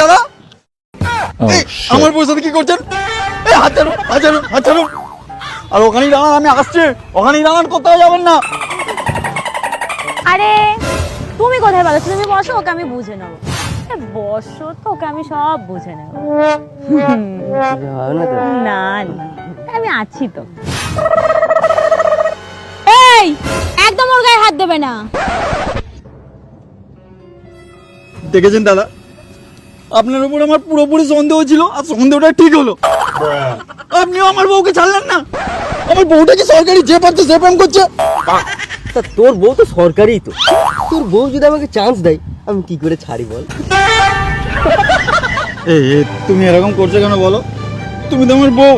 দাদা আমার বউর সাথে কি করছেন? এই হাত ছাড়ুন, হাত ছাড়ুন, হাত ছাড়ুন। আর ওখানেই দাঁড়ান, আমি আসছি। ওখানেই দাঁড়ান, কোথাও যাবেন না। আরে তুমি কোথায় বলো? তুমি বসো, ওকে আমি বুঝে নেবো। বসো তো, ওকে আমি সব বুঝে নেবো। না না, আমি আছি তো। এই একদম ওর গায়ে হাত দেবে না। দেখেছেন দাদা, আপনার উপর আমার পুরোপুরি সন্দেহ ছিল, আর সন্দেহটা ঠিক হলো। আপনিও আমার বউকে ছাড়লেন না। আমার বউটা কি সরকারি, যে পারছে সে প্রেম করছে। তা তোর বউ তো সরকারি, তো তোর বউ যদি আমাকে চান্স দেয় আমি কি করে ছাড়ি বল? তুমি এরকম করছো কেন বলো? তুমি তো আমার বউ।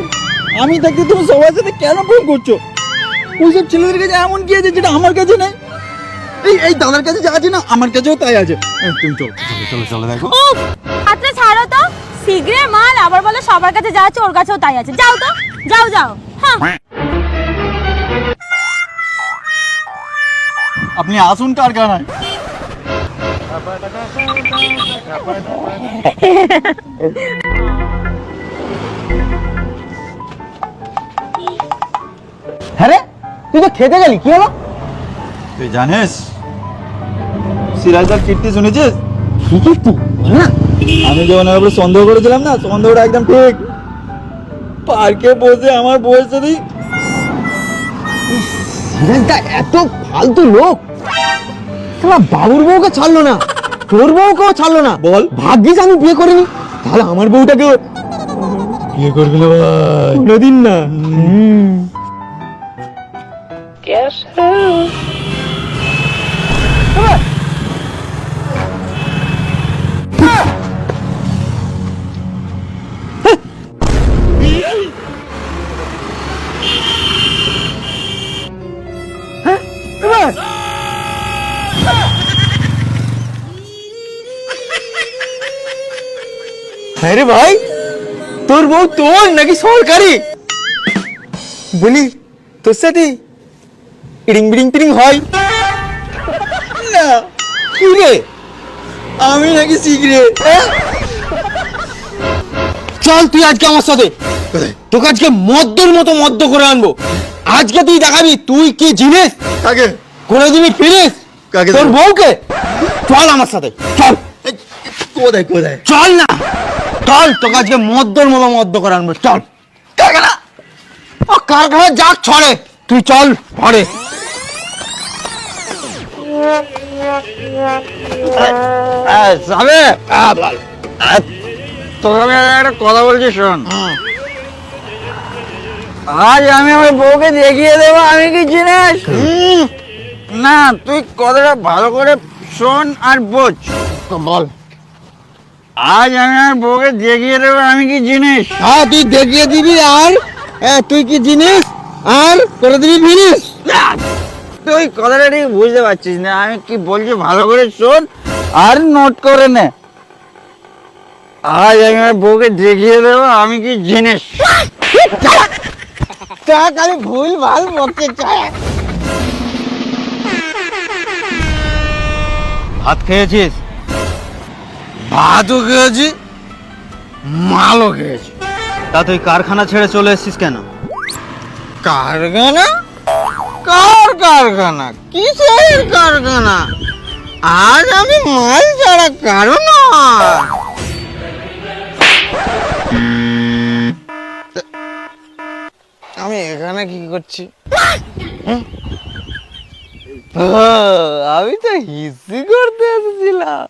আমি থাকতে তুমি সবার সাথে কেন প্রেম করছো? ওইসব ছেলেদের কাছে এমন কি আছে যেটা আমার কাছে নেই? এই দাদার কাছে যা আছে না, আমার কাছেও তাই আছে। তুমি চলো চলো চলো দেখো। হাতটা ছাড়ো তো, শীঘ্রে মাল। আবার বলে সবার কাছে যা আছে ওর কাছেও তাই আছে। যাও তো, যাও যাও। হ্যাঁ আপনি আসুন কারখানায়। হ্যাঁ রে, তুই তো খেতে গেলি, কি হলো? তুই জানিস সিরাজদার কীর্তি শুনেছিস? কি কীর্তি? না, আমি যখন ওর উপরে সন্দেহ করেছিলাম না, সন্দেহটা একদম ঠিক। পার্কে বসে আমার বউয়ের সাথে। সিরাজদা এত ফালতু লোক, তোমার বাবুর বউকে ছাড়লো না, তোর বউকেও ছাড়লো না। বল। ভাগ্যিস আমি বিয়ে করিনি, তাহলে আমার বউটাকে বিয়ে করবি না ভাই? কোনোদিন না। আরে ভাই, তোর বউ তোর নাকি সরকারি? বলি তোর সাথে ইডিং বিডিং টিডিং হয় না। কি রে? আমি নাকি শিখরে। চল তুই আজকে আমার সাথে, কোথায়? তোকে আজকে মদ্যর মতো মদ্য করে আনবো। আজকে তুই দেখাবি তুই কি জিনিস, কাকে? কোনোদিনই ফিরিস। কাকে তোর দেখাবো? বউকে। চল আমার সাথে, চল। কোথায় কোথায়? চল না, চল, তোকে আজকে মদ্যর মতো মদ্য করে আনবো। চল কারখানা। ও কারখানা যাক ছড়ে, তুই চল ঘরে। যাবে? তোকে আমি একটা কথা বলছি, শোন। আজ আমি আমার বউকে দেখিয়ে দেবো আমি কি জিনিস। না, তুই কথাটা ভালো করে শোন আর বোঝ। বল। আজ আমি আমার বউকে দেখিয়ে দেবো আমি কি জিনিস। হ্যাঁ, তুই দেখিয়ে দিবি, আর তুই কি জিনিস, আর করে দিবি ফিনিস। তুই কথাটা ঠিক বুঝতে পারছিস না, আমি কি বলছি ভালো করে শোন আর নোট করে নে। আজ আমি আমার বউকে দেখিয়ে দেবো আমি কি জিনিস। তা খালি ভুল ভাল বকতে চায়। ভাত খেয়েছিস? ভাতও খেয়েছি, মালও খেয়েছি। তা তুই কারখানা ছেড়ে চলে এসেছিস কেন? কারখানা? কার কারখানা? কিসের কারখানা? আজ আমি মাল ছাড়া কারো না। আমি এখানে কি করছি? আমি তো হিসি করতে এসেছিলাম।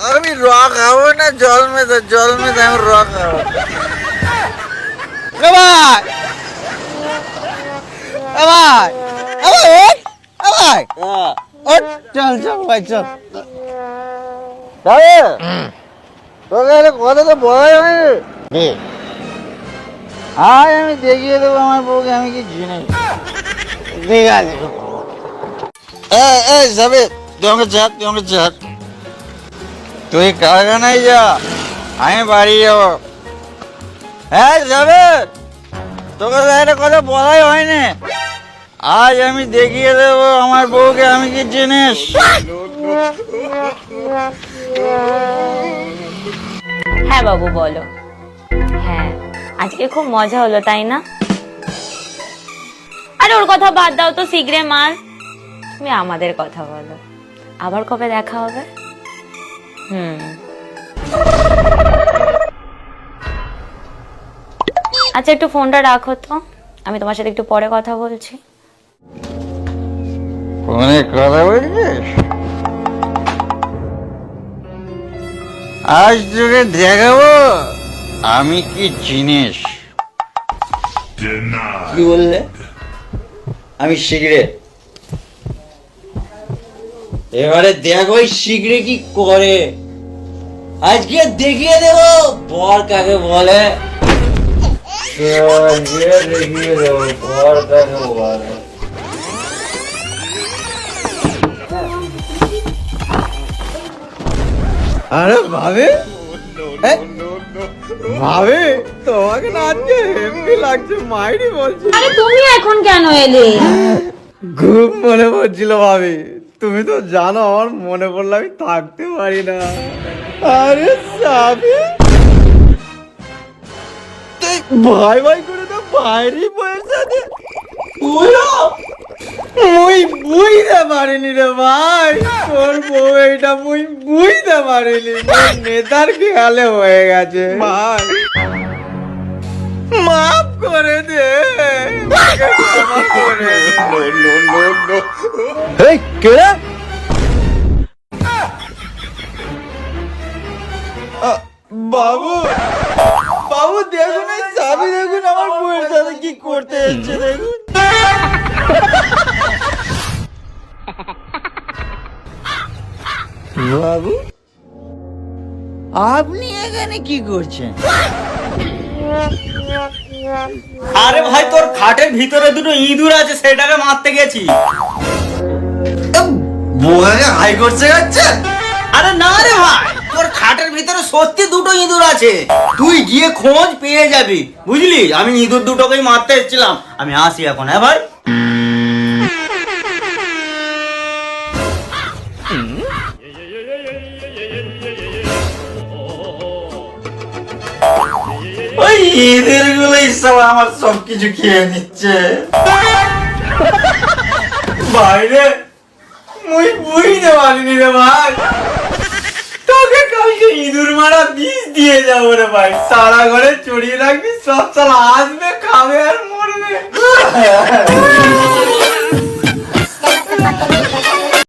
আমি র খাবো না, জল মেদা আমি র খাবো। চল চল ভাই চল। তোকে কথা তো বলাই হয়নি। আজ আমি দেখিয়ে দেবো আমার বউকে আমি কি জিনিস। ঠিক আছে। যাবে, তুই আমাকে চাক। তুই কারখানায় যা, আমি বাড়ি যাবো। হ্যাঁ যাবে, তোকে তো একটা কথা বলাই হয়নি। আজ আমি দেখিয়ে দেবো আমার বউকে আমি কি জিনিস। হ্যাঁ বাবু বলো। হ্যাঁ আজকে খুব মজা হলো তাই না? আরে ওর কথা বাদ দাও তো শীঘ্রে মাল, তুমি আমাদের কথা বলো। আবার কবে দেখা হবে? আচ্ছা একটু ফোনটা রাখো তো, আমি তোমার সাথে একটু পরে কথা বলছি। ফোনে কথা বলছিস? আজ তোকে দেখাবো আমি কি জিনিস। কি বললে? আমি সিগারেট। এবারে দেখো ওই সিগারেট কি করে। আজকে দেখিয়ে দেবো বর কাকে বলে। আজকে দেখিয়ে দেবো বর কাকে বলে। আরে ভাবে ভাবে তোমাকে না আজকে হেভি লাগছে, মাইরি বলছি। আরে তুমি এখন কেন এলে? খুব মনে পড়ছিল ভাবি, তুমি তো জানো আমার মনে পড়লে আমি থাকতে পারি না। আরে সাবি ভাই ভাই করে তো বাইরে বউয়ের সাথে মুই বুঝতে পারিনি রে ভাই, তোর বউ এটা মুই বুঝতে পারিনি, নেতার খেয়ালে হয়ে গেছে ভাই, মাফ করে দে। এই কেড়ে বাবু বাবু দেখুন এই চাবি দেখুন আমার বউয়ের সাথে কি করতে এসছে দেখুন। বাবু আপনি এখানে কি করছেন? আরে ভাই তোর খাটের ভিতরে দুটো ইঁদুর আছে, সেটাকে মারতে গেছি। বউকে হাই করছে যাচ্ছে? আরে না রে ভাই, তোর খাটের ভিতরে সত্যি দুটো ইঁদুর আছে, তুই গিয়ে খোঁজ পেয়ে যাবি বুঝলি। আমি ইঁদুর দুটোকেই মারতে এসেছিলাম, আমি আসি এখন। হ্যাঁ ভাই ওই ঈদের গুলোই সব আমার সবকিছু খেয়ে নিচ্ছে। বাইরে মুই বুঝতে পারিনি রে ভাই, তোকে কালকে ইঁদুর মারা বিষ দিয়ে যাবো রে ভাই, সারা ঘরে চড়িয়ে রাখবি, সব সালা আসবে খাবে আর মরবে।